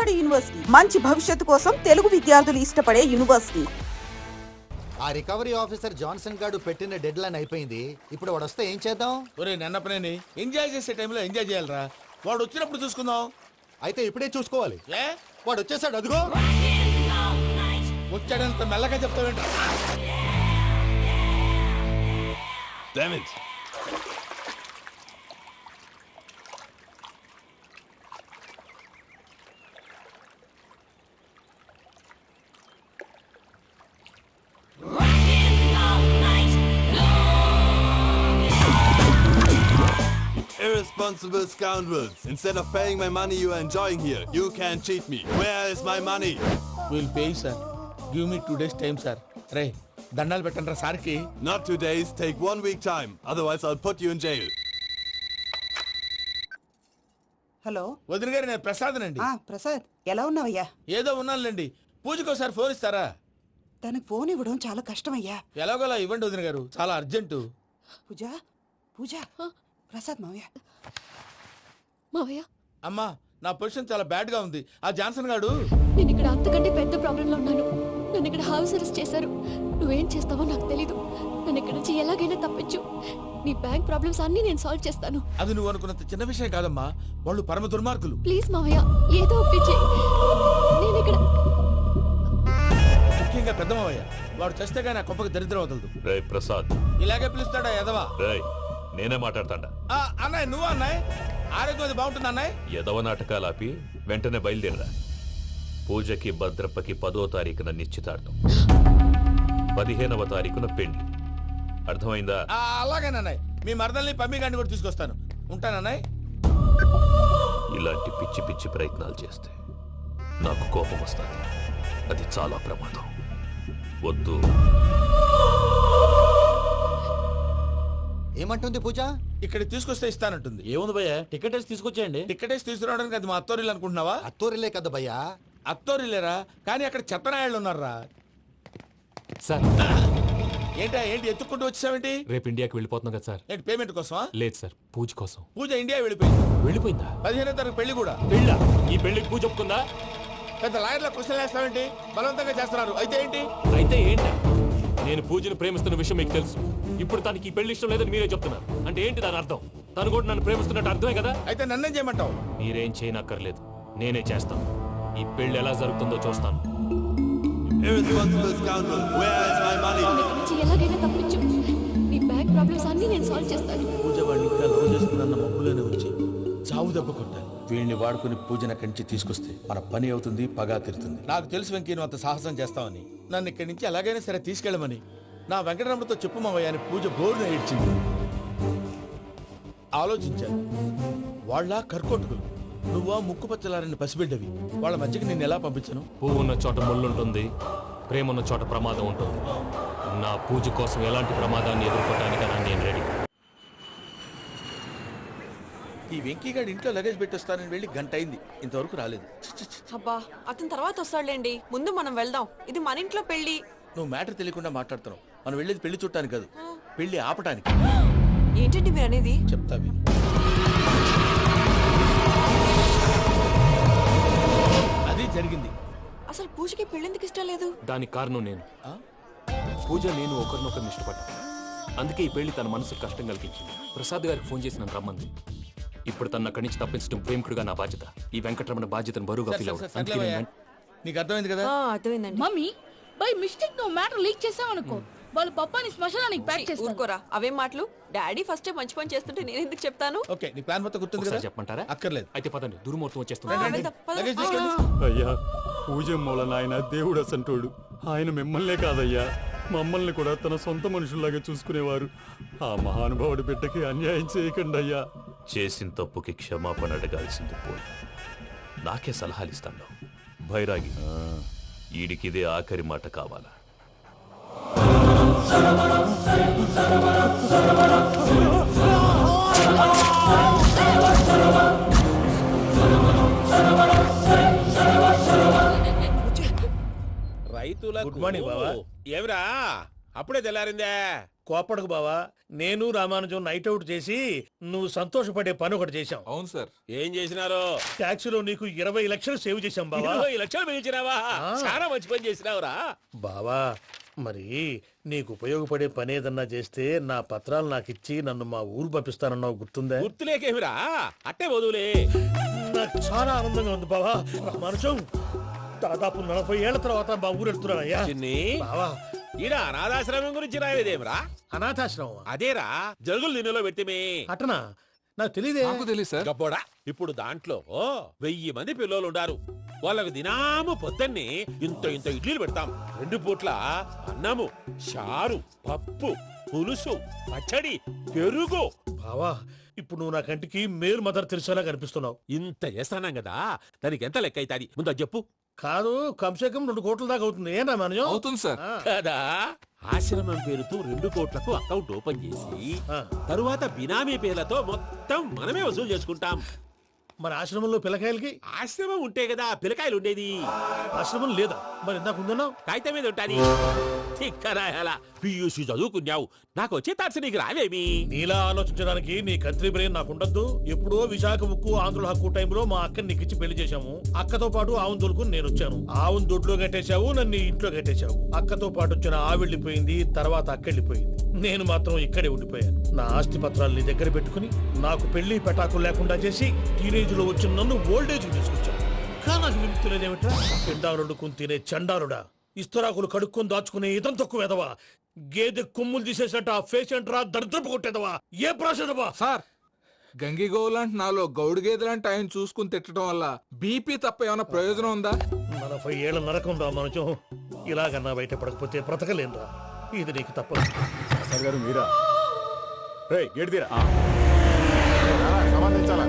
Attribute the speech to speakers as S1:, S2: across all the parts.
S1: నాడు యూనివర్సిటీ మంచి భవిష్యత్తు కోసం తెలుగు విద్యార్థులు ఇష్టపడే యూనివర్సిటీ.
S2: ఆ రికవరీ ఆఫీసర్ జాన్సన్ గారు పెట్టిన డెడ్ లైన్ అయిపోయింది. ఇప్పుడు వాడు వస్తే ఏం చేద్దాం?
S3: ఒరే నన్నపనేని ఎంజాయ్ చేసే టైంలో ఎంజాయ్ చేయాలరా. వాడు వచ్చినప్పుడు చూసుకుందాం.
S2: అయితే ఇప్పుడే చూసుకోవాలి.
S3: ఏ
S2: వాడు వచ్చేసాడు, అదిగో
S3: వచ్చాడంత మెల్లగా చెప్తావేంట.
S4: Irresponsible scoundrels. Instead of paying my money you are enjoying here, you can't cheat me. Where is my money?
S3: Will pay sir. Give me 2 days time sir. రే దండాలు పెట్టండి రా సార్కి.
S4: Not 2 days, take 1 week time. Otherwise I'll put you in jail.
S1: Hello
S3: వదిన గారు, నేను ప్రసాదనండి.
S1: ప్రసాద్, ఎలా ఉన్నావయ్యా?
S3: ఏదో ఉన్నానులేండి. పూజకి ఒకసారి ఫోన్ ఇస్తారా?
S1: తనకు ఫోన్ ఇవ్వడం చాలా కష్టమయ్యా.
S3: ఎలాగోలా ఇవ్వండి వదిన గారు, చాలా అర్జెంటు.
S1: పూజ పూజ ప్రసాద్ మావయ్య.
S5: మావయ్య,
S3: అమ్మా నా పొజిషన్ చాలా బ్యాడ్ గా ఉంది. ఆ జాన్సన్ గాడు
S5: నేను ఇక్కడ అంతకంటే పెద్ద ప్రాబ్లంలో ఉన్నాను. నన్ను ఇక్కడ హౌస్ అరెస్ట్ చేశారు. నువ్వేం చేస్తావో నాకు తెలీదు. నన్ను ఇక్కడ నుంచి ఎలాగైనా తప్పించు. నీ బ్యాంక్ ప్రాబ్లమ్స్ అన్ని నేను సాల్వ్ చేస్తాను.
S3: అది నువ్వు అనుకున్నంత చిన్న విషయం కాదమ్మా. వాళ్ళు పరమ దుర్మార్గులు.
S5: ప్లీజ్ మావయ్య, ఏదో ఒకటి చెయ్యి. నేను ఇక్కడ
S3: ముఖ్యంగా పెద్ద మావయ్య, వాడు చేస్తే కానీ ఆ కొంపకి దరిద్రం వదలదు.
S6: రేయ్ ప్రసాద్,
S3: ఇలాగే పిలుస్తాడా ఎదవా?
S6: రేయ్ నేనే మాట్లాడతాడా?
S3: అన్నయ్య నువ్వు అన్నయ్య, ఆరోగ్యం అది బాగుంటుంది అన్నయ్య.
S6: ఎదవ నాటకాలు ఆపి వెంటనే బయలుదేరరా. పూజకి భద్రప్పకి 10వ తారీఖున నిశ్చితార్థం, 15వ తారీఖున పెళ్లి. అర్థమైందా?
S3: అలాగేనన్నయ్య. మీ మరదల్ని పమ్మి గారిని కూడా తీసుకొస్తాను. ఉంటానన్నయ్య.
S6: ఇలాంటి పిచ్చి పిచ్చి ప్రయత్నాలు చేస్తే నాకు కోపం వస్తుంది. అది చాలా ప్రమాదం. వద్దు.
S2: ఏమంటుంది పూజ?
S3: ఇక్కడ తీసుకొస్తే ఇస్తానంటుంది.
S7: ఏముంది భయ్యా, టికెట్ వేసి తీసుకొచ్చేయండి.
S3: టికెట్ వేసి తీసుకురావడానికి అది మా అత్తోరిల్లు అనుకుంటున్నావా?
S2: అత్తూరిలే కదా భయ్యా.
S3: అత్తోరిల్లేరా, కానీ అక్కడ చెత్తనాయాళ్ళు ఉన్నారా.
S8: సార్
S3: ఏంటి ఎత్తుక్కుంటూ వచ్చావేంటి?
S8: రేపు ఇండియాకి వెళ్ళిపోతున్నాం కదా సార్.
S3: ఏంటి పేమెంట్ కోసమా?
S8: లేదు సార్, పూజ కోసం.
S3: పూజ ఇండియా వెళ్ళిపోయింది.
S8: వెళ్ళిపోయిందా?
S3: 15వ తారీఖు పెళ్లి కూడా.
S8: పెళ్ళా? ఈ పెళ్లికి పూజ ఒప్పుకుందా?
S3: పెద్ద లాయర్ల క్వశ్చన్ వేస్తావేంటి? బలవంతంగా చేస్తున్నారు. అయితే ఏంటి?
S8: అయితే ఏంటి? నేను పూజను ప్రేమిస్తున్న విషయం మీకు తెలుసు. ఇప్పుడు తనకి ఈ పెళ్లి ఇష్టం లేదని మీరే చెప్తున్నారు. అంటే ఏంటి దాని అర్థం? తను కూడా నన్ను ప్రేమిస్తున్నట్టు అర్థమే కదా.
S3: అయితే నన్నేం చేయమంటావు?
S8: మీరేం చేయనక్కర్లేదు, నేనే చేస్తాను. ఈ పెళ్లి ఎలా జరుగుతుందో చూస్తాను.
S4: Irresponsible scoundrel. Where is my money?
S5: నన్ను ఇక్కడ నుంచి ఎలాగైనా తప్పించు. నీ బ్యాంక్ ప్రాబ్లమ్స్ అన్ని నేను సాల్వ్ చేస్తాను.
S3: పూజ వాడిని ఇంకా లవ్ చేస్తుందన్న మబ్బులోనే వచ్చి చావు దెబ్బ కొట్టాలి. వీడిని వాడుకుని పూజన కంచి తీసుకొస్తే మన పని అవుతుంది, పగా తీరుతుంది. నాకు తెలుసు వెంకీ నువ్వు అంత సాహసం చేస్తావని. నన్ను ఇక్కడి నుంచి ఎలాగైనా సరే తీసుకెళ్ళమని నా వెంకటరమణతో చెప్పు మావయ్య అని పూజ బోరున ఏడ్చింది. ఆలోచించాను. వాళ్ళ కర్కోటకులు, నువ్వా ముక్కుపచ్చలారని పసిబిడ్డవి. వాళ్ళ మధ్యకి నేను ఎలా పంపించను?
S8: పువ్వు ఉన్న చోట ముళ్ళుంటుంది, ప్రేమ ఉన్న చోట ప్రమాదం ఉంటుంది. నా పూజ కోసం ఎలాంటి ప్రమాదాన్ని ఎదుర్కోవడానికైనా నేను రెడీ.
S3: ఈ వెంకీగాడి ఇంట్లో లగేజ్ పెట్టొస్తానని వెళ్ళి గంట అయింది, ఇంతవరకు రాలేదు.
S9: అబ్బా, అతని తర్వాత వస్తాడులేండి. ముందు మనం వెళ్దాం. ఇది మన ఇంట్లో పెళ్లి.
S3: నువ్వు మ్యాటర్ తెలియకుండా మాట్లాడుతున్నావు. మనం వెళ్ళేది పెళ్లి చుట్టానికి కాదు, పెళ్లి ఆపటానికి.
S9: ఏంటండి మీరు అనేది?
S3: చెప్తా విను. అది జరిగింది.
S9: అసలు పూజకి పెళ్ళెందుకు ఇష్టం లేదు?
S8: దానికి కారణం నేను. పూజ నేను ఒకరినొకరిని ఇష్టపడ్డా. అందుకే ఈ పెళ్లి తన మనసుకు కష్టం కలిగించింది. ప్రసాద్ గారికి ఫోన్ చేసి నన్ను రమ్మంది. ఇప్పుడు తన అక్కడి నుంచి తప్పించడం ప్రేమికుడుగా నా బాధ్యత. ఈ వెంకటరమణ బాధ్యతను బరువుగా ఫీల్ అవుతుంది.
S3: నీకు అర్థమైంది కదా?
S9: అర్థమైందండి.
S10: మమ్మీ, బై మిస్టేక్ నువ్వు మ్యాటర్ లీక్ చేసావనుకో, వాళ్ళు పప్పాని శ్మశానానికి ప్యాక్ చేస్తారు.
S9: ఊరుకోరా, అవేం మాటలు. డాడీ ఫస్ట్ మంచి పని చేస్తుంటే నేను ఎందుకు చెప్తాను?
S3: ఓకే, నీ ప్లాన్ మొత్తం గుర్తుంది కదా?
S8: చెప్పమంటారా?
S3: అక్కర్లేదు.
S8: అయితే పదండి, దుర్ముహూర్తం వచ్చేస్తుంది.
S3: లగేజ్ తీసుకెళ్ళు.
S11: అయ్యా, పూజ మూలన ఆయన దేవుడు అసంటోడు. ఆయన మిమ్మల్నే కాదయ్యా, మమ్మల్ని కూడా తన సొంత మనుషుల్లాగా చూసుకునేవారు. ఆ మహానుభావుడి బిడ్డకి అన్యాయం చేయకండి అయ్యా.
S6: చేసిన తప్పుకి క్షమాపణ అడగాల్సింది పోయి నాకే సలహాలు ఇస్తాను. భైరాగి, ఈడికిదే ఆఖరి మాట కావాలా?
S3: రైతుల గుడ్ మార్నింగ్ బావా.
S7: ఏమిరా అప్పుడే తెల్లారిందే?
S3: కోపడకు బావా, నేను రామానుజం నైట్ అవుట్ చేసి నువ్వు సంతోషపడే పని ఒకటి చేశాం.
S12: అవును సార్.
S7: ఏం చేసినారో?
S3: ట్యాక్సీలో నీకు 20 లక్షలు సేవ్ చేశాం బావా.
S7: 20 లక్షలు పెంచినావా? చాలా మంచి పని చేసినావురా
S3: బావా. మరి నీకు ఉపయోగపడే పని ఏదన్నా చేస్తే నా పత్రాలు నాకు ఇచ్చి నన్ను మా ఊరు పంపిస్తానన్నావు, గుర్తుందా?
S7: గుర్తులేకేమిరా, అట్టే వదులే.
S3: నాకు చాలా ఆనందంగా ఉంది బావా. రామానుజం దాదాపు 40 ఏళ్ల తర్వాత మా ఊరు వెళ్తున్నానయ్యా.
S7: చిన్ని
S3: బావా,
S7: ఈడ అనాథాశ్రమం గురించి రాయలేదేమిరా?
S3: అనాథాశ్రమం
S7: అదేరా జరుగులు దీనిలో పెట్టిమే.
S3: అటనా? నాకు తెలియదే.
S12: నాకు తెలియదు సార్.
S7: గబ్బోడా, ఇప్పుడు దాంట్లో 1000 మంది పిల్లలు ఉండారు. వాళ్ళకు దినాము పొద్దున్నే ఇంత ఇంత ఇడ్లీలు పెడతాం. 2 పూట్ల అన్నము, చారు, పప్పు, పులుసు, పచ్చడి, పెరుగు.
S3: బావా, ఇప్పుడు నువ్వు నా కంటికి మేరు మదర్ తెలిసేలా కనిపిస్తున్నావు.
S7: ఇంత చేస్తానం కదా, దానికి ఎంత లెక్క అవుతుంది ముందు అది చెప్పు.
S3: కాదు, కంసేకం 2 కోట్ల దాకా అవుతుంది. ఏనా మనజం?
S12: అవుతుంది సార్.
S7: కదా, ఆశ్రమం పేరుతో 2 కోట్లకు అకౌంట్ ఓపెన్ చేసి తరువాత బినామీ పేర్లతో మొత్తం మనమే వసూలు చేసుకుంటాం.
S3: మరి ఆశ్రమంలో పిల్లకాయలకి?
S7: ఆశ్రమం ఉంటే కదా పిల్లకాయలు ఉండేది.
S3: ఆశ్రమం లేదా? మరి ఇందాక ఉందన్నావు.
S7: కాగితం మీద ఉంటాది. తిక్కరాయాల పియూసీ చదువుకున్నావు, నాకు వచ్చే తాట్స్ నీకు రావేమి?
S3: నీలా ఆలోచించడానికి నీ కత్రి బ్రెయిన్ నాకు ఉండద్దు. ఎప్పుడో విశాఖ ముక్కు ఆంధ్రుల హక్కు టైంలో మా అక్కని నీకిచ్చి పెళ్లి చేశాము. అక్కతో పాటు ఆవును దొడుకుని నేను వచ్చాను. ఆవును దొడ్లో కట్టేశావు, నన్ను ఈ ఇంట్లో కట్టేశావు. అక్కతో పాటు వచ్చిన ఆవిళ్ళిపోయింది, తర్వాత అక్కెళ్ళిపోయింది. నేను మాత్రం ఇక్కడే ఉండిపోయాను. నా ఆస్తి పత్రాలు నీ దగ్గర పెట్టుకుని నాకు పెళ్లి పెటాకులు లేకుండా చేసి టీనేజ్ లో వచ్చిన నన్ను ఓల్డేజ్ తీసుకొచ్చాను. కానీ నాకు విముక్తి లేదేమిట్రా? పిండారుడుకుని తినే చండారుడా, ఇస్తరాకులు కడుక్కొని దాచుకునే ఇతం తక్కువ ఎదవా, గేదె కొమ్ములు తీసేసట పేషెంట్ రా, దరిద్రపు కొట్టేదవా, ఏ ప్రాసెదవా?
S12: సార్, గంగిగోవు లాంటి నాలో గౌడు గేదె లాంటి ఆయన చూసుకుని తిట్టడం వల్ల బీపీ తప్ప ఏమైనా ప్రయోజనం ఉందా?
S3: 40 ఏళ్ల నరకం రా మనచం. ఇలాగన్నా బయటపడకపోతే బ్రతకలేనురా. ఇది నీకు తప్పదు.
S11: సార్ గారు మీరా? రే గేట్ తీరా.
S12: సంబంధించాలా?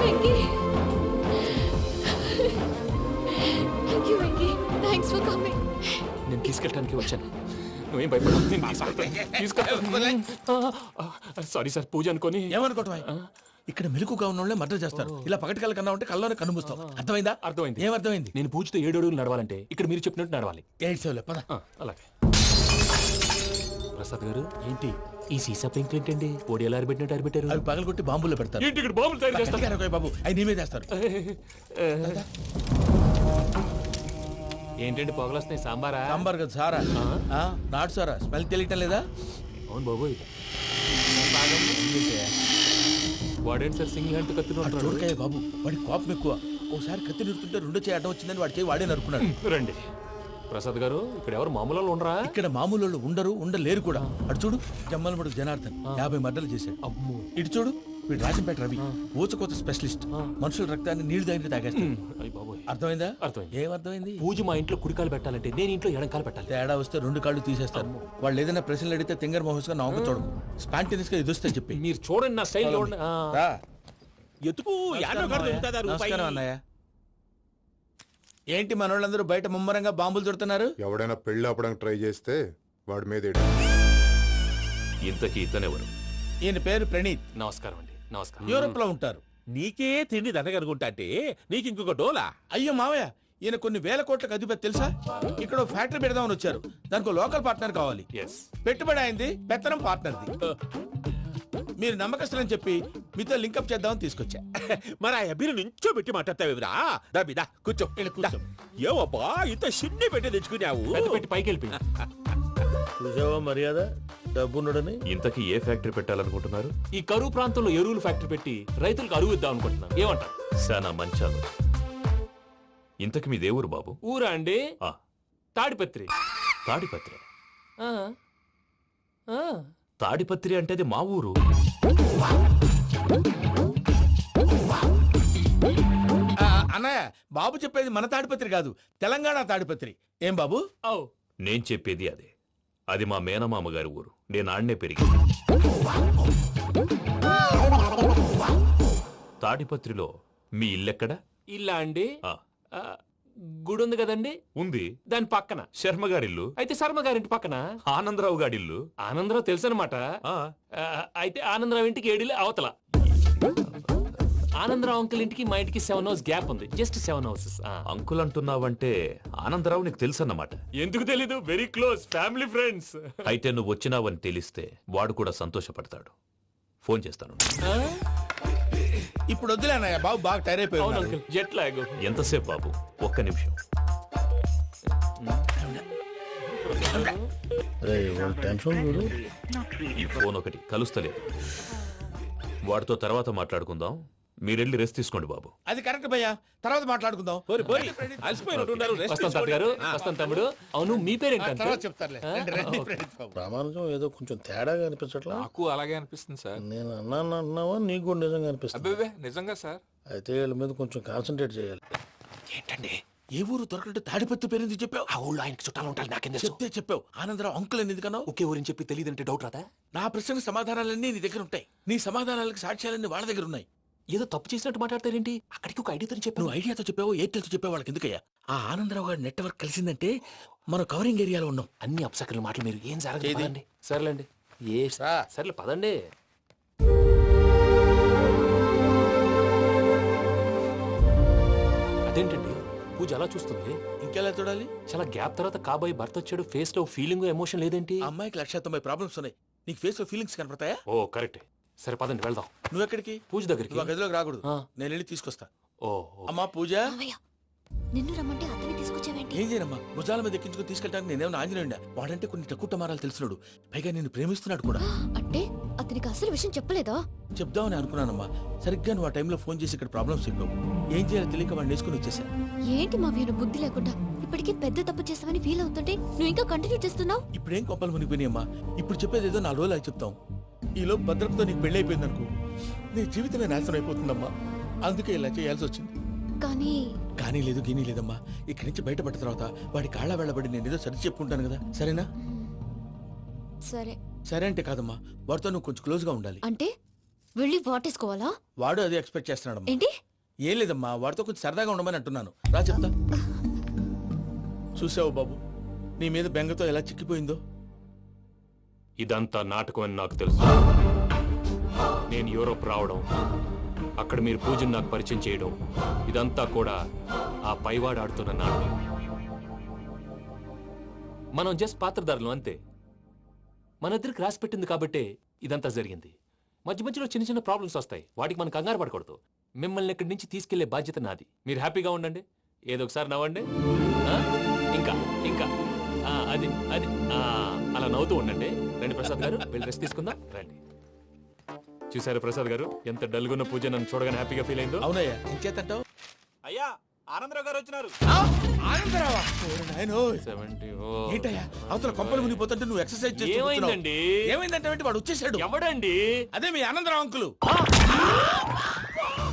S5: Venky, thank you Venky, thanks for coming.
S8: నేను తీసుకెళ్ళడానికి వచ్చాను, నువ్వేం భయపడవు. నేను తీసుకెళ్తాను. సారీ సార్, పూజ అనుకోని.
S3: ఏమనుకోవటం? ఇక్కడ మెలకుగా ఉన్న వాళ్ళే మర్డర్ చేస్తారు. ఇలా పగటి కళ్ళ కన్నా ఉంటే కళ్ళలోనే కనుమూస్తావు. అర్థమైందా?
S8: అర్థమైంది.
S3: ఏమర్థమైంది?
S8: నేను పూజతో 7 అడుగులు నడవాలంటే ఇక్కడ మీరు చెప్పినట్టు నడవాలి.
S3: 8 సేవలే పద.
S8: అలాగే. ప్రసాద్ గారు, ఏంటి ఈ సీసా పెంకులు ఏంటండి? పొడి ఎలా అరబెట్టినట్టు అరబెట్టారు?
S3: అవి పగలగొట్టి బాంబుల్లో పెడతారు.
S8: ఏంటి ఇక్కడ బాంబులు తయారు చేస్తారు?
S3: గట్టిగా అరవై బాబు, అవి నేమే చేస్తారు.
S8: ఏంటండి పొగలు వస్తున్నాయి? సాంబారా?
S3: సాంబార్ కదా సారా. నాటు సారా. స్మెల్ తెలియటం లేదా?
S8: అవును బాబోయ్. వాడేంటి సార్ సింగిల్ హ్యాండ్ కత్తిని
S3: చూడకాయ బాబు, వాడి కోపం ఎక్కువ. ఒకసారి కత్తి నిరుతుంటే 2 చేయి అడ్డం వచ్చిందని వాడి చేయి వాడే నరుకున్నాడు.
S8: రండి ప్రసాద్ గారు, ఇక్కడ ఎవరు మామూలు వాళ్ళు ఉండరా?
S3: ఇక్కడ మామూలు వాళ్ళు ఉండరు, ఉండలేరు కూడా. అటు చూడు, జమ్మలమడుగు జనార్దన్ 50 మర్డర్లు చేశాడు.
S8: అమ్మో.
S3: ఇటు చూడు, వీడు రాజంపేట రవి, ఊచకోత స్పెషలిస్ట్. మనుషుల రక్తాన్ని నీళ్లు దగ్గర తాగేస్తాడు. అర్థమైందా?
S8: అర్థమైంది.
S3: ఏమర్థమైంది?
S8: పూజ మా ఇంట్లో కుడికాలు పెట్టాలంటే నేను ఇంట్లో ఎడంకాలు పెట్టాలి.
S3: తేడా వస్తే 2 కాళ్ళు తీసేస్తారు. వాళ్ళు ఏదైనా ప్రశ్నలు అడిగితే తింగర్ మహోస్ గా నవ్వు చూడకు. స్పాంటినియస్ గా ఎదుస్తే చెప్పి.
S8: మీరు చూడండి నా స్టైల్.
S7: ఎతుకు
S3: నమస్కారం అన్నయ్య. ఏంటి మనోళ్ళందరూ బయట ముమ్మరంగా బాంబులు చుడుతున్నారు?
S13: ఎవడైనా పెళ్లి ఆపడానికి ట్రై చేస్తే వాడి మీద.
S6: ఇంతకీ ఇతనెవరు?
S3: ఈయన పేరు ప్రణీత్.
S8: నమస్కారం అండి. నమస్కారం.
S3: యూరోప్ లో ఉంటారు.
S7: నీకే తిండి దండగనుకుంటా అంటే నీకు ఇంకొక డోలా?
S3: అయ్యో మావయ్య, ఈయన కొన్ని వేల కోట్లకు అధిపతి తెలుసా? ఇక్కడ ఫ్యాక్టరీ పెడదామని వచ్చారు. దానికి లోకల్ పార్ట్నర్ కావాలి. పెట్టుబడి అయింది, పెత్తనం పార్ట్నర్ది. మీరు నమ్మకస్తులని చెప్పి మీతో లింకప్ చేద్దామని తీసుకొచ్చా.
S7: మరి ఆ అబ్బిని నుంచో పెట్టి మాట్లాడతావేమిరా? దాబిదా కూర్చో.
S3: కూర్చో.
S7: ఏవబ్బా ఇంత చిన్ని పెట్టి తెచ్చుకున్నావు?
S8: పెట్టి పైకి వెళ్ళి
S3: చూసావా మర్యాద, డబ్బున్నడని.
S6: ఇంతకీ ఏ ఫ్యాక్టరీ పెట్టాలనుకుంటున్నారు?
S8: ఈ కరువు ప్రాంతంలో ఎరువులు ఫ్యాక్టరీ పెట్టి రైతులకు అరువు ఇద్దాం అనుకుంటున్నాను. ఏమంటారు?
S6: శానా మంచాలు. ఇంతకి మీ దేవురు బాబు?
S8: ఊరా అండి? తాడిపత్రి.
S6: తాడిపత్రి? తాడిపత్రి అంటే అది మా ఊరు.
S3: అన్నయ్య, బాబు చెప్పేది మన తాడిపత్రి కాదు, తెలంగాణ తాడిపత్రి. ఏం బాబు?
S6: నేను చెప్పేది అదే. అది మా మేనమామ గారి ఊరు. నేను ఆడనే పెరిగింది. తాడిపత్రిలో మీ ఇల్లెక్కడ?
S8: ఇల్లా అండి? గుడి ఉంది కదండి,
S6: ఉంది.
S8: దాని పక్కన.
S6: శర్మ గారిల్లు.
S8: అయితే శర్మ గారింటి పక్కన
S6: ఆనందరావు గారిల్లు.
S8: ఆనందరావు తెలుసు అనమాట. అయితే ఆనందరావు ఇంటికి 7 అవతల. ఆనందరావు అంకుల్ ఇంటికి మా ఇంటికి 7 hours గ్యాప్ ఉంది. Just 7 houses.
S6: అంకుల్ అంటున్నావంటే ఆనందరావు నీకు తెలుసన్నమాట.
S8: ఎందుకు తెలీదు? Very close family friends.
S6: అయితే నువ్వు వచ్చినావని తెలిస్తే వాడు కూడా సంతోషపడతాడు. ఫోన్ చేస్తాను.
S3: ఇప్పుడు వద్దులేనయ్య, బాబు బాగా టైర్ అయిపోయాడు.
S8: Jet lag.
S6: ఎంతసేపు బాబు? ఒక్క నిమిషం.
S3: టెన్షన్ చూడు.
S6: ఈ ఫోన్ ఒకటి కలుస్తలేదు. వాడితో తర్వాత మాట్లాడుకుందాం. మీరెళ్ళి రెస్ట్ తీసుకోండి బాబు.
S3: అది కరెక్ట్ భయ్యా, తర్వాత మాట్లాడుకుందాం.
S8: వస్తాం తాత గారు, వస్తాం తమ్ముడు. అవును, మీ పేరేంటి?
S3: తర్వాత చెప్తారులే.
S14: ప్రామాణికం ఏదో కొంచెం తేడాగా అనిపించట్లా?
S12: నాకు అలాగే అనిపిస్తుంది సార్.
S14: నేను అన్నావా నీకు కూడా నిజంగా అనిపిస్తుంది?
S12: అబ్బే నిజంగా సార్.
S14: అయితే వీళ్ళ మీద కొంచెం కాన్సన్ట్రేట్ చేయాలి.
S3: ఏంటండి ఏ ఊరు దొరకట్టు తాడిపత్రి పేరు ఎందుకు చెప్పావు?
S8: ఆ ఊళ్ళో ఆయనకి చుట్టాలు ఉంటారు. నాకేం
S3: చెప్తే చెప్పావు. ఆనందరావు అంకుల్ అని ఎందుకన్నావు?
S8: ఒకే ఊరిని చెప్పి తెలియదంటే డౌట్ రాదా?
S3: నా ప్రశ్నకు సమాధానాలన్నీ నీ దగ్గర ఉంటాయి. నీ సమాధానాలకు సాక్ష్యాలన్నీ వాళ్ళ దగ్గర ఉన్నాయి.
S8: ఏదో తప్పు చేసినట్టు మాట్లాడతారేంటి? అక్కడికి ఒక ఐడియాతో చెప్పావు.
S3: నువ్వు ఐడియాతో చెప్పావు, ఎయిర్టెల్తో చెప్పావు, వాళ్ళకి ఎందుకయ్యా? ఆ ఆనందరావు గారి నెట్వర్క్ కలిసిందంటే మనం కవరింగ్ ఏరియాలో ఉన్నాం.
S8: అన్ని అప్సకర్ల మాటలు మీరు ఏం జరగదండి. సర్లేండి. సర్లే పదండి. అదేంటండి పూజ అలా చూస్తుంది?
S3: ఇంకెలా చూడాలి?
S8: చాలా గ్యాప్ తర్వాత కాబోయే భర్త వచ్చాడు. ఫేస్ లో ఫీలింగ్ ఎమోషన్ లేదేంటి?
S3: అమ్మాయికి 190 ప్రాబ్లమ్స్ ఉన్నాయి. నీకు ఫేస్ లో ఫీలింగ్స్ కనపడతాయా?
S8: ఓ కరెక్ట్. సరే పదండి వెళ్దాం.
S3: నువ్వు ఎక్కడికి?
S8: పూజ దగ్గరికి.
S3: నువ్వు గదిలోకి రాకూడదు. నేను వెళ్ళి తీసుకొస్తా.
S8: ఓ
S3: అమ్మా పూజ,
S5: నిన్ను రమ్మంటే అతన్ని తీసుకొచ్చావేంటి?
S3: ఏం చేయనమ్మా, భుజాల మీద ఎక్కించుకుని తీసుకెళ్ళడానికి నేనేమన్నా ఆంజనేయుడా? వాడంటే కొన్ని తక్కువ టమారాలు తెలిసినాడు, పైగా నిన్ను ప్రేమిస్తున్నాడు కూడా.
S5: అంటే అతనికి అసలు విషయం చెప్పలేదా?
S3: చెప్దామని అనుకున్నానమ్మా. సరిగ్గా నువ్వు ఆ టైంలో ఫోన్ చేసి ఇక్కడ ప్రాబ్లమ్స్ చెప్పావు. ఏం చేయాలో తెలియక వాడిని వేసుకుని వచ్చేసా.
S5: ఏంటి మా వీరు బుద్ధి లేకుండా ఇప్పటికే పెద్ద తప్పు చేస్తావని ఫీల్ అవుతుంటే నువ్వు ఇంకా కంటిన్యూ చేస్తున్నావు?
S3: ఇప్పుడేం కొప్పలు మునిగిపోయినాయమ్మా. ఇప్పుడు చెప్పేది ఏదో 4 రోజులు అయి చెప్తాం. ఈలోపు భద్రతతో నీకు పెళ్లి అయిపోయింది అనుకో, నీ జీవితమే నాశనం అయిపోతుందమ్మా. అందుకే ఇలా చేయాల్సి వచ్చింది. కానీ లేదు గీనీ లేదమ్మా. ఇక్కడి నుంచి బయటపడ్డ తర్వాత వాడి కాళ్ళ వెళ్ళబడి నేను ఏదో సరి చెప్పుకుంటాను కదా, సరేనా?
S5: సరే.
S3: సరే అంటే కాదమ్మా, వాడితో నువ్వు కొంచెం క్లోజ్ గా ఉండాలి.
S5: అంటే వెళ్ళి వాటేసుకోవాలా?
S3: వాడు అదే ఎక్స్పెక్ట్ చేస్తున్నాడమ్మా.
S5: ఏంటి?
S3: ఏం లేదమ్మా, వాడితో కొంచెం సరదాగా ఉండమని అంటున్నాను. రా చెప్తా. చూసావు బాబు, నీ మీద బెంగతో ఎలా చిక్కిపోయిందో.
S8: ఇదంతా నాటకం అని నాకు తెలుసు. నేను యూరోప్ రావడం, అక్కడ మీరు పూజను నాకు పరిచయం చేయడం, ఇదంతా కూడా ఆ పైవాడు ఆడుతున్న నాటకం. మనం జస్ట్ పాత్రధారులు అంతే. మన ఇద్దరికి రాసి పెట్టింది కాబట్టే ఇదంతా జరిగింది. మధ్య మధ్యలో చిన్న చిన్న ప్రాబ్లమ్స్ వస్తాయి, వాటికి మనం కంగారు పడకూడదు. మిమ్మల్ని ఇక్కడి నుంచి తీసుకెళ్లే బాధ్యత నాది. మీరు హ్యాపీగా ఉండండి, ఏదో ఒకసారి నవ్వండి. ఇంకా ఇంకా అది అది అలా నవ్వుతూ ఉండండి. రండి ప్రసాద్ గారు, వెళ్ళి రెస్ట్ తీసుకుందాం. రండి. చూసారు ప్రసాద్ గారు, ఎంత డల్గున్న పూజ నన్ను చూడగానే హ్యాపీగా ఫీల్ అయిందో.
S3: అవునయ్యా, ఇంకేతంటావు?
S15: అయ్యా ఆనందరావు గారు వచ్చినారు.
S3: ఆనందరావా? ఏంటయ్యా అవతల కొంపలు మునిగిపోతుంటే నువ్వు ఎక్సర్సైజ్ చేస్తున్నావు?
S8: ఏమైందండి?
S3: ఏమైందంటే వాడు వచ్చేసాడు.
S8: ఎవడండి?
S3: అదే మీ ఆనందరావు అంకులు.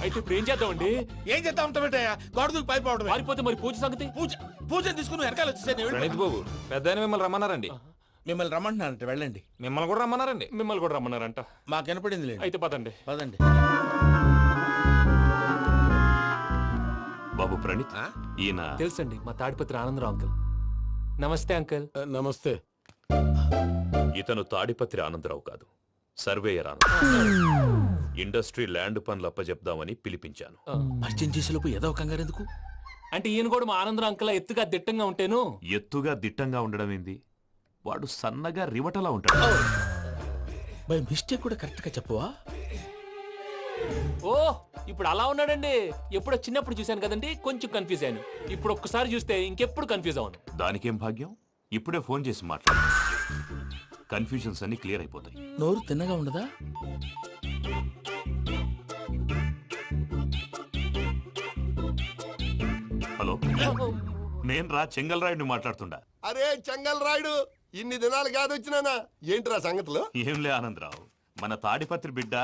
S8: అయితే ఇప్పుడు ఏం చేద్దామండి?
S3: ఏం చేద్దాం ఉంటావేటయ్యా, గొడవకు పైపోవడం.
S8: పారిపోతే మరి పూజ సంగతి?
S3: పూజ తీసుకుని వెనకాల వచ్చేసాను.
S15: ప్రణీత్ బాబు, పెద్ద మిమ్మల్ని రమ్మన్నారండి.
S3: మిమ్మల్ని రమ్మంటున్నారంట, వెళ్ళండి.
S15: మిమ్మల్ని కూడా రమ్మన్నారండి.
S8: మిమ్మల్ని కూడా రమ్మన్నారంట.
S3: మాకు వినపడింది లేదు.
S8: అయితే పదండి.
S3: పదండి.
S6: బాబు ప్రణీత్, ఈయన
S8: తెలుసండి, మా తాడిపత్రి ఆనందరావు అంకుల్. నమస్తే అంకుల్.
S14: నమస్తే.
S6: ఇతను తాడిపత్రి ఆనందరావు కాదు, సర్వేయర్ ఆనందరావు. ఇండస్ట్రీ ల్యాండ్ పనులు అప్పచెప్దామని పిలిపించాను.
S3: పరిచయం చేసేలోపు ఏదో కంగారు ఎందుకు?
S8: అంటే ఈయన కూడా మా ఆనందరావు అంకుల్ ఎత్తుగా దిట్టంగా ఉంటాను.
S6: ఎత్తుగా దిట్టంగా ఉండడం ఏంది, వాడు సన్నగా రివటలా ఉంటాడు.
S3: బై మిస్టేక్ కూడా కరెక్ట్ గా చెప్పవా?
S8: ఓ ఇప్పుడు అలా ఉన్నాడండి. ఎప్పుడో చిన్నప్పుడు చూశాను కదండి, కొంచెం కన్ఫ్యూజ్ అయ్యాను. ఇప్పుడు ఒక్కసారి చూస్తే ఇంకెప్పుడు కన్ఫ్యూజ్ అవును.
S6: దానికేం భాగ్యం, ఇప్పుడే ఫోన్ చేసి మాట్లాడు. కన్ఫ్యూజన్స్ అన్ని క్లియర్ అయిపోతాయి.
S3: నోరు తిన్నగా ఉండదా?
S6: హలో, నేను రా చెంగల్ రాయుడిని మాట్లాడుతుండా.
S16: అరే చెంగల్ రాయుడు, ఇన్ని దినాలు కాదు వచ్చినానా? ఏంట్రా సంగతులు?
S6: ఏంలే ఆనందరావు, మన తాడిపత్రి బిడ్డ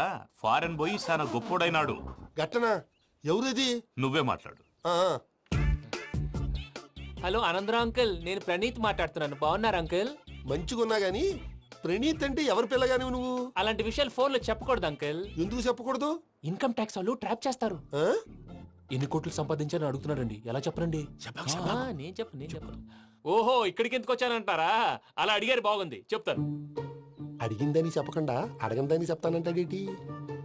S6: ఫారెన్ పోయి చాలా గొప్పోడైనాడు.
S16: గట్టనా? ఎవరిది?
S6: నువ్వే మాట్లాడు.
S8: హలో ఆనందరావు అంకుల్, నేను ప్రణీత్ మాట్లాడుతున్నాను. బాగున్నారు అంకుల్?
S16: మంచిగున్నా గాని ప్రణీత్ అంటే ఎవరి పిల్లగాని నువ్వు?
S8: అలాంటి విషయాలు ఫోన్ లో చెప్పకూడదు అంకుల్.
S16: ఎందుకు చెప్పకూడదు?
S8: ఇన్కమ్ ట్యాక్స్ వాళ్ళు ట్రాప్ చేస్తారు. ఎన్ని కోట్లు సంపాదించాలని అడుగుతున్నారండి. ఎలా చెప్పనండి? నేను చెప్పను. ఓహో, ఇక్కడికి ఎందుకు వచ్చానంటారా? అలా అడిగారు, బాగుంది, చెప్తాను.
S16: అడిగిందని చెప్పకుండా అడగందని చెప్తానంటాడేటి?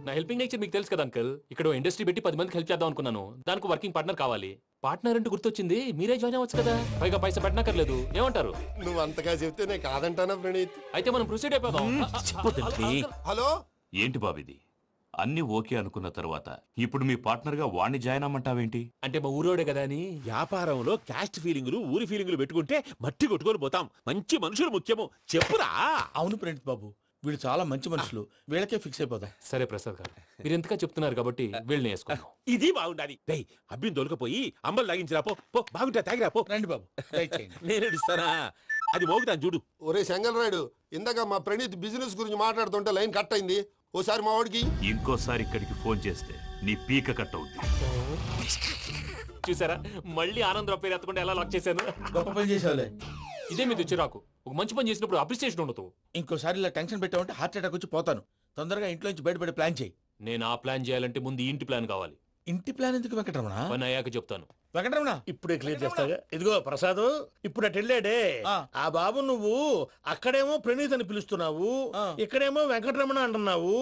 S8: నా హెల్పింగ్ నేచర్ మీకు తెలుసు కదా అంకల్. ఇక్కడ ఇండస్ట్రీ పెట్టి 10 మందికి హెల్ప్ చేద్దాం అనుకున్నాను. దానికి వర్కింగ్ పార్ట్నర్ కావాలి. పార్ట్నర్ అంటే గుర్తొచ్చింది, మీరే జాయిన్ అవ్వచ్చు కదా. పైగా పైసా పెట్టనక్కర్లేదు. ఏమంటారు?
S16: నువ్వు అంతగా చెప్తే నేను కాదంటానా ప్రణీత్?
S8: అయితే మనం ప్రొసీడ్ అయిపోదాం.
S16: హలో,
S6: ఏంటి బాబిది? అన్ని ఓకే అనుకున్న తర్వాత ఇప్పుడు మీ పార్ట్నర్ గా వాణ్ణి జాయిన్ అమ్మంటావేంటి?
S8: అంటే మా ఊరోడే కదా అని.
S7: వ్యాపారంలో క్యాస్ట్ ఫీలింగులు, ఊరి ఫీలింగులు పెట్టుకుంటే మట్టి కొట్టుకొని పోతాం. మంచి మనుషులు ముఖ్యము, చెప్పురా.
S3: అవును ప్రణీత్ బాబు, వీళ్ళు చాలా మంచి మనుషులు, వీళ్ళకే ఫిక్స్ అయిపోదాం.
S8: సరే ప్రసాద్ గారు, మీరు ఎంతగా చెప్తున్నారు కాబట్టి వీళ్ళని వేసుకుందాం.
S7: ఇది బాగుండాలి. డై అబ్బిని దొలకపోయి అంబలు లాగించిరా పో. పో, బాగుంటా, తాగిరా పో.
S3: రండి బాబు, దయచేయండి.
S7: నేను ఇస్తానా? అది మోగుతాను చూడు.
S16: ఒరే చెంగల్ రాయుడు, ఇందాక మా ప్రణీత్ బిజినెస్ గురించి మాట్లాడుతుంటే లైన్ కట్ అయింది. ఓసారి మా వాడికి
S6: ఇంకోసారి ఇక్కడికి ఫోన్ చేస్తే నీ పీక కట్ అవుద్ది.
S8: చూసారా, మళ్ళీ ఆనందరావు పేరు ఎత్తకుండా ఎలా లాక్ చేశాను.
S3: గొప్ప పని చేసేవాళ్ళే.
S8: ఇదే మీద చిరాకు. ఒక మంచి పని చేసినప్పుడు అప్రిసియేషన్ ఉండదు.
S3: ఇంకోసారి ఇలా టెన్షన్ పెట్టామంటే హార్ట్ అటాక్ వచ్చి పోతాను. తొందరగా ఇంట్లో నుంచి బయటపడే ప్లాన్ చేయి.
S8: నేను ఆ ప్లాన్ చేయాలంటే ముందు ఈ ఇంటి ప్లాన్ కావాలి.
S3: ఇంటి ప్లాన్ ఎందుకు వెంకటరమణ?
S8: పని అయ్యాక చెప్తాను.
S3: వెంకటరమణ
S14: ఇప్పుడే క్లియర్ చేస్తాగా. ఇదిగో ప్రసాద్, ఇప్పుడు అటు వెళ్ళాడే ఆ బాబు, నువ్వు అక్కడేమో ప్రణీత్ అని పిలుస్తున్నావు, ఇక్కడేమో వెంకటరమణ అంటున్నావు.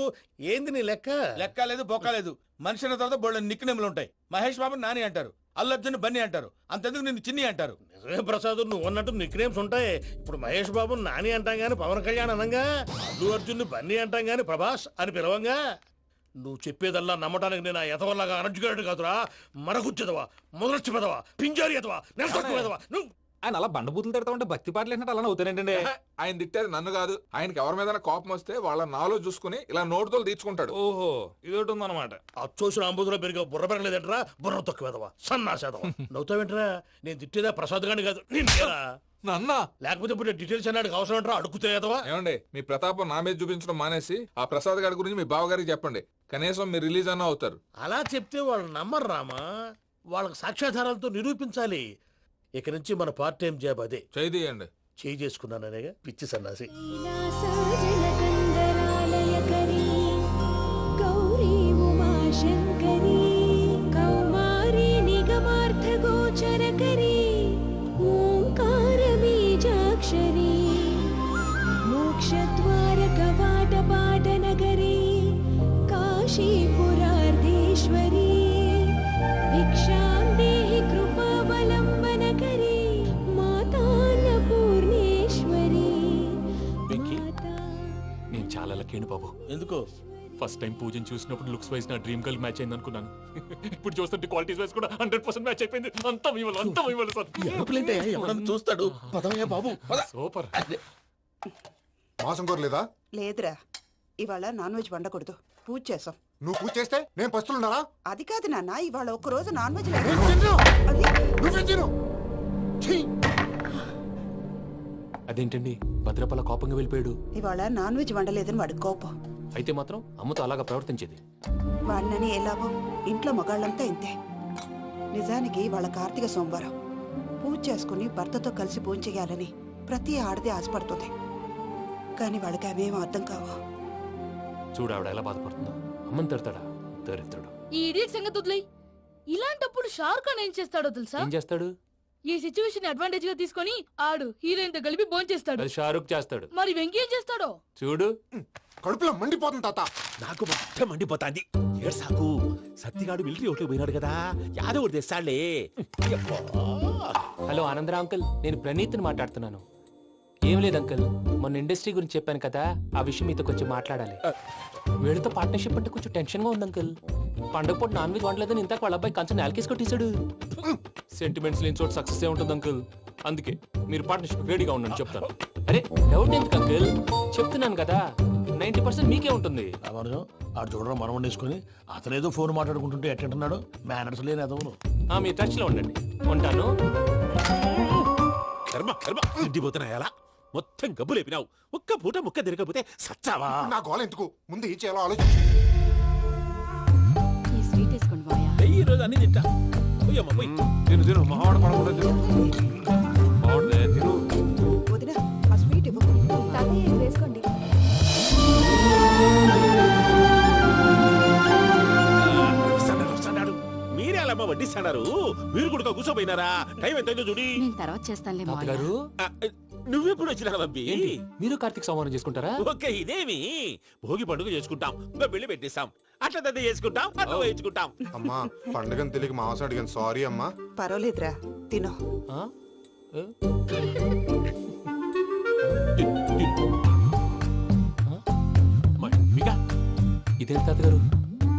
S14: ఏంది నీ లెక్క?
S3: లెక్క లేదు, బొక్క లేదు. మనిషి అన్న తర్వాత బోళ్ళ నిక్నెములు ఉంటాయి. మహేష్ బాబు నాని అంటారు, అల్లర్జున్ బన్నీ అంటారు, అంతెందుకు నిన్ను చిన్ని అంటారు.
S14: నిజమే ప్రసాద్, నువ్వు అన్నట్టు నిక్నేమ్స్ ఉంటాయి. ఇప్పుడు మహేష్ బాబు నాని అంటాం గాని పవన్ కళ్యాణ్ అనంగా, అల్లు అర్జున్ బన్నీ అంటాం గాని ప్రభాస్ అని పిలవంగా. నువ్వు చెప్పేదల్లా నమ్మటానికి నేను ఆ ఎతవల్లాగా అనర్జుకేటెడ్ కాదురా. మరగుచ్చదవా, మొదలచ్చి పెదవా, పింజారి ఎదవా, నెలసొక్కు పెదవా. నువ్వు
S15: ఆయన అలా బండబూతులు తిడతా ఉంటే భక్తి పాటలు ఏంటంటే అలా అవుతానంటే.
S12: ఆయన తిట్టేది నన్ను కాదు. ఆయనకి ఎవరి మీద కోపం వస్తే వాళ్ళ నాలో చూసుకుని ఇలా నోటుతో తీర్చుకుంటాడు.
S15: ఓహో, ఇదొకటి ఉందన్నమాట.
S14: అచ్చోసిన అంబుధులో పెరిగే బుర్ర పెరగలేదంటరా. బుర్ర తొక్కువేదవా, సన్నాసేదవా. నవ్వుతావేంట్రా? నేను తిట్టేదా ప్రసాద్ గాని కాదు, నిన్నేరా.
S12: నన్న
S14: లేకపోతే ఇప్పుడు డీటెయిల్స్ అన్నాడు అవసరం అంటారా? అడుగుతాయేదవా.
S12: ఏమండి, మీ ప్రతాపం నా మీద చూపించడం మానేసి ఆ ప్రసాద్ గారి గురించి మీ బావగారికి చెప్పండి. కనీసం మీరు రిలీజ్ అన్న అవుతారు.
S14: అలా చెప్తే వాళ్ళు నమ్మరు రామా. వాళ్ళకి సాక్ష్యాధారాలతో నిరూపించాలి. ఇక నుంచి మన పార్ట్ టైం జాబ్ అదే.
S12: చేయండి.
S14: చేయి చేసుకున్నాననేగా పిచ్చి సన్నాసి.
S5: కాశీపురార్ధేశ్వరీ భిక్షాం దేహి కృపావలంబనకరీ మాతాన్నపూర్ణేశ్వరీ.
S8: నేను చాలా లక్కీని బాబు.
S3: ఎందుకు?
S8: ఫస్ట్ టైం పూజను చూసినప్పుడు లుక్స్ వైజ్ నా డ్రీమ్ గర్ల్ మ్యాచ్ అయింది అనుకున్నాను. ఇప్పుడు చూస్తుంటే క్వాలిటీస్ వైజ్ కూడా 100% మ్యాచ్ అయిపోయింది. అంతా ఇవ్వాలి సార్.
S3: ఎవడన్నా చూస్తాడు. పదవయ్యా బాబు,
S8: సూపర్.
S13: మాసం కోరలేదా?
S1: లేదురా, ఇవాళ నాన్ వెజ్ వండకూడదు, పూజ చేసాం.
S13: నువ్వు పూజ చేస్తే నేను పస్తులున్నారా?
S1: అది కాదు నాన్న, ఇవాళ ఒక్క రోజు నాన్ వెజ్
S8: అదేంటండి, భద్రపల కోపంగా వెళ్ళిపోయాడు.
S1: ఇవాళ నాన్ వెజ్ వండలేదని వాడి కోపం.
S8: అయితే మాత్రం అమ్మతో అలాగా ప్రవర్తించేది.
S1: వాడినని ఎలాగో ఇంట్లో మగాళ్ళంతా ఇంతే. నిజానికి వాళ్ళ కార్తీక సోమవారం పూజ చేసుకుని భర్తతో కలిసి పూజ చేయాలని ప్రతి ఆడది ఆశపడుతుంది. కానీ వాళ్ళకి అవేం అర్థం కావు.
S8: చూడు ఆవిడ ఎలా బాధపడుతుందో. అమ్మని తిడతాడా దరిద్రుడు.
S10: ఈ ఇడియట్ సంగతి వదిలేయ్. ఇలాంటప్పుడు షారుఖ్ ఖాన్ ఏం చేస్తాడో తెలుసా?
S8: ఏం చేస్తాడు?
S10: ఈ సిచ్యువేషన్ అడ్వాంటేజ్ గా తీసుకొని ఆడు హీరోయిన్ తో కలిపి బోన్ చేస్తాడు.
S8: అది షారుఖ్ చేస్తాడు.
S10: మరి వెంకీ ఏం చేస్తాడో
S8: చూడు.
S13: కడుపులో మండిపోతుంది తాత.
S7: నాకు మొత్తం మండిపోతాంది. ఏడు సాకు, సత్తిగాడు మిలిటరీ ఓట్లకు పోయినాడు కదా, యాదవ్ తెస్తాడులే.
S8: హలో ఆనందరా అంకుల్, నేను ప్రణీత్ని మాట్లాడుతున్నాను. ఏం లేదు అంకుల్, మొన్న ఇండస్ట్రీ గురించి చెప్పాను కదా, ఆ విషయం మీతో కొంచెం మాట్లాడాలి. వీళ్ళతో పార్ట్నర్షిప్ అంటే కొంచెం టెన్షన్ గా ఉంది అంకుల్. పండగ పూట నాన్ వెజ్ వండలేదని ఇంతకు వాళ్ళ అబ్బాయి కంచెం నేలకేసి కొట్టేశాడు. సెంటిమెంట్స్ లేని చోట సక్సెస్ ఏ ఉంటుంది అంకుల్. అందుకే మీరు పార్ట్నర్షిప్ రెడీగా ఉండండి చెప్తాను. అరే డౌట్ ఎందుకు అంకుల్, చెప్తున్నాను కదా 90% మీకే ఉంటుంది.
S14: ఆడు చూడడం మనం వండేసుకుని అతనేదో ఫోన్ మాట్లాడుకుంటుంటే ఎట్టంటున్నాడు. మేనర్స్ లేని అదవును.
S8: మీ టచ్ లో ఉండండి. ఉంటాను.
S7: కర్మ కర్మ, తిండిపోతున్నాయలా మొత్తం గబ్బు లేపినావు. ఒక్క పూట ముక్క తిరగకపోతే సచ్చావా?
S13: నా గోల ఎందుకు, ముందు ఏం చేయాలో ఆలోచించు.
S5: ఈ స్వీట్ వేసుకోండి మాయా.
S7: ఈ రోజు అన్ని తింటా. పోయమ్మ పోయి తిను మావాడు పడకుండా తిను.
S1: వదిన ఆ స్వీట్ ఇవ్వు.
S5: తాతయ్య ఇది వేసుకోండి.
S7: మీరే అలా వడ్డిస్తాడారు. మీరు కూడా కూర్చోపోయినారా? టైం ఎంతైందో చూడి.
S17: నేను తర్వాత చేస్తానులే మావయ్య.
S8: తాతగారు
S7: నువ్వెప్పుడు వచ్చినా బంబి?
S8: మీరు కార్తీక్ సంహారం చేసుకుంటారా?
S7: ఓకే, ఇదేమి భోగి పండుగ చేసుకుంటాం, ఇంకా పెళ్లి పెట్టేస్తాం, అట్లా దద్ద చేసుకుంటాం, అట్లా వేయించుకుంటాం.
S13: అమ్మా పండుగని తెలియక మాంస అడిగాను, సారీ అమ్మా.
S1: పర్వాలేదురా, తినో.
S8: ఇదేంటి తాతగారు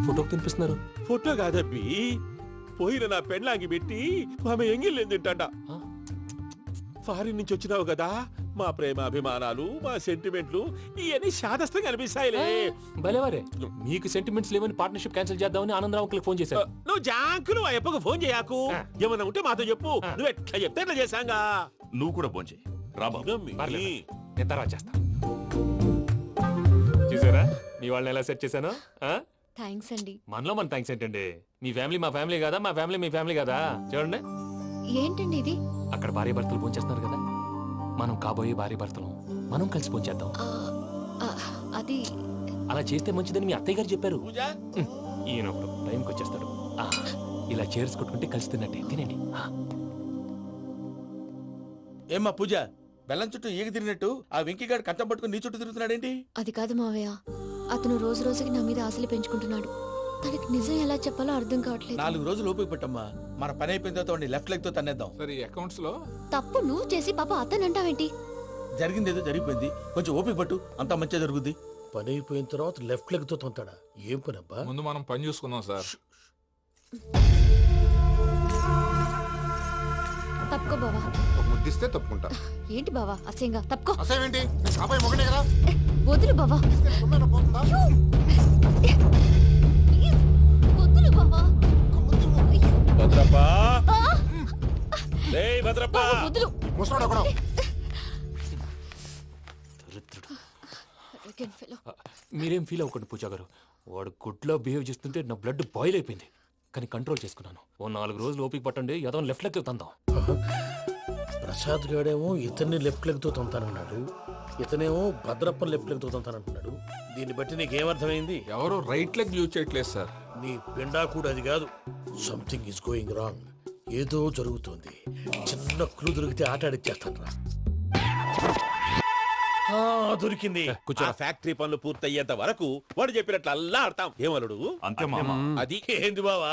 S8: ఫోటోకి తినిపిస్తున్నారు?
S7: ఫోటో కాదబ్బి, పోయిన నా పెళ్ళాంగి పెట్టి ఆమె ఎంగిల్లేం తింటాడ. ఫారిన్ నుంచి వచ్చినావు కదా, మా ప్రేమ అభిమానాలు, మా సెంటిమెంట్లు ఇవన్నీ శాదస్తంగా అనిపిస్తాయిలే.
S8: భలేవారే, మీకు సెంటిమెంట్స్ లేవని పార్ట్నర్షిప్ క్యాన్సిల్ చేద్దామని ఆనందరావు అంకుల్ ఫోన్ చేశారు.
S7: నువ్వు జాంకులు ఆ అప్పకు ఫోన్ చేయకు. ఏమన్నా ఉంటే మాతో చెప్పు, నువ్వు ఎట్లా చెప్తే ఎట్లా చేశాంగా.
S6: నువ్వు కూడా ఫోన్ చేయి రాబా.
S8: నేను తర్వాత చేస్తా. చూసారా మీ వాళ్ళని ఎలా సెట్ చేశాను?
S5: థ్యాంక్స్ అండి.
S8: మనలో మన థ్యాంక్స్ ఏంటండి? మీ ఫ్యామిలీ మా ఫ్యామిలీ కదా, మా ఫ్యామిలీ మీ ఫ్యామిలీ కదా. చూడండి,
S5: ఏంటండి ఇది?
S8: అక్కడ భార్య భర్తలు పోంచేస్తున్నారు కదా, మనం కాబోయే భార్య భర్తలు మనం కలిసి పోంచేద్దాం.
S5: అది
S8: అలా చేస్తే మంచిదని మీ అత్తయ్య గారు చెప్పారు. ఈయనప్పుడు టైంకి వచ్చేస్తాడు. ఇలా చేర్స్ కొట్టుకుంటే కలిసి తిన్నట్టే. తినండి.
S3: ఏమ్మా పూజ, బెల్లం చుట్టూ ఈగ తిరిగినట్టు ఆ వెంకీగాడు కంచం పట్టుకుని నీ చుట్టూ తిరుగుతున్నాడేంటి?
S5: అది కాదు మావయ్య, అతను రోజు రోజుకి నా మీద ఆశలు పెంచుకుంటున్నాడు. తనకి నిజం ఎలా చెప్పాలో అర్థం కావట్లేదు.
S3: 4 రోజులు ఓపిక పట్టమ్మా, మన పని అయిపోయిన తర్వాత లెఫ్ట్ లెగ్ తో తన్నేద్దాం.
S12: సరే అకౌంట్స్ లో
S5: తప్పు నువ్వు చేసి పాప అతను అంటావేంటి?
S3: జరిగింది ఏదో జరిగిపోయింది, కొంచెం ఓపిక పట్టు, అంతా మంచిగా జరుగుద్ది.
S14: పని అయిపోయిన తర్వాత లెఫ్ట్ లెగ్ తో తొంతాడా? ఏం పని అబ్బా?
S12: ముందు మనం పని చూసుకుందాం సార్.
S5: తప్పుకో బావా.
S13: ఒక ముద్దిస్తే తప్పుకుంటా.
S5: ఏంటి బావా అసహ్యంగా? తప్పుకో.
S13: అసేమేంటి? కాబోయే మొగనే కదా.
S5: వదులు బావా. వదులు బావా.
S7: భద్రప్ప, రేయ్ భద్రప్ప,
S5: వదులు.
S13: ముసలోడు అక్కడ.
S8: మీరేం ఫీల్ అవ్వకండి పూజా గారు. వాడు గుడ్లో బిహేవ్ చేస్తుంటే నా బ్లడ్ బాయిల్ అయిపోయింది, కానీ కంట్రోల్ చేసుకున్నాను. ఓ 4 రోజులు ఓపిక పట్టండి, ఏదో లెఫ్ట్ లెగ్ తందాం.
S14: ప్రసాద్ గాడేమో ఇతన్ని లెఫ్ట్ లెగ్ తో తొంతానన్నాడు, ఇతనేమో భద్రప్ప లెఫ్ట్ లెగ్ తో తొంతానంటున్నాడు. దీన్ని బట్టి నీకేమర్థమైంది?
S12: ఎవరు రైట్ లెగ్ యూజ్ చేయట్లేదు సార్.
S14: నీ పిండా కూడా అది కాదు. Something is going wrong. ఏదో జరుగుతోంది. చిన్న క్లూ దొరికితే ఆట ఆడిచ్చేస్తాను రా. దొరికింది. ఆ ఫ్యాక్టరీ పనులు పూర్తయ్యేంత వరకు వాడు చెప్పినట్లు అల్లా ఆడతాం. ఏమలుడు?
S6: అంతే మామ.
S14: అది ఏంది బావా,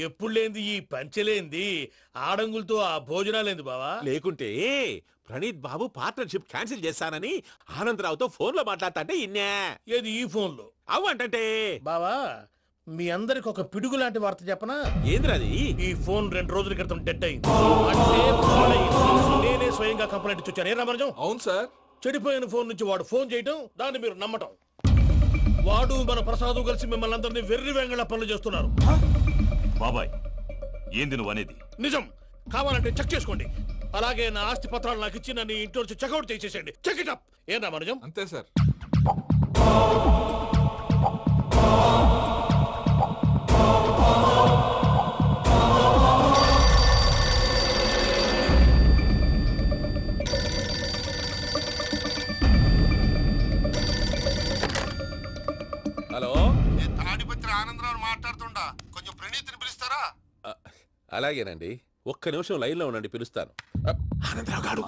S14: ఎప్పుడు లేంది ఈ పంచలేంది, ఆడంగులతో ఆ భోజనాలేంది బావా? లేకుంటే ప్రణీత్ బాబు పార్ట్నర్షిప్ క్యాన్సిల్ చేస్తానని ఆనందరావుతో ఫోన్ లో మాట్లాడతాంటే ఇన్నే. ఏది ఈ ఫోన్ లో? అవ్వంటే బావా, మీ అందరికి ఒక పిడుగు లాంటి వార్త చెప్పనా? ఏంద్రది? ఈ ఫోన్ 2 రోజుల క్రితం డెడ్ అయింది. అంటే నేనే స్వయంగా కంప్లైంట్ ఇచ్చాను. ఏ రామరాజం?
S12: అవును సార్.
S14: చెడిపోయిన ఫోన్ నుంచి వాడు ఫోన్ చేయటం, దాన్ని మీరు నమ్మటం. వాడు మన ప్రసాదు కలిసి మిమ్మల్ని అందరినీ వెర్రి వెంగళ పనులు చేస్తున్నారు.
S6: బాబాయ్, ఏంది నువ్వు అనేది?
S14: నిజం. కావాలంటే చెక్ చేసుకోండి. అలాగే నా ఆస్తి పత్రాలు నాకు ఇచ్చి నన్ను ఇంట్లో నుంచి చెక్అౌట్ చేసేసండి. Check it up. ఏం రామరాజం?
S12: అంతే సార్.
S7: హలో,
S16: నేను తాడిపత్రి ఆనందరావు మాట్లాడుతుండా, కొంచెం ప్రణీతిని పిలుస్తారా?
S7: అలాగేనండి, ఒక్క నిమిషం లైన్ లో ఉండండి, పిలుస్తాను.
S14: ఆనందరావు గాడు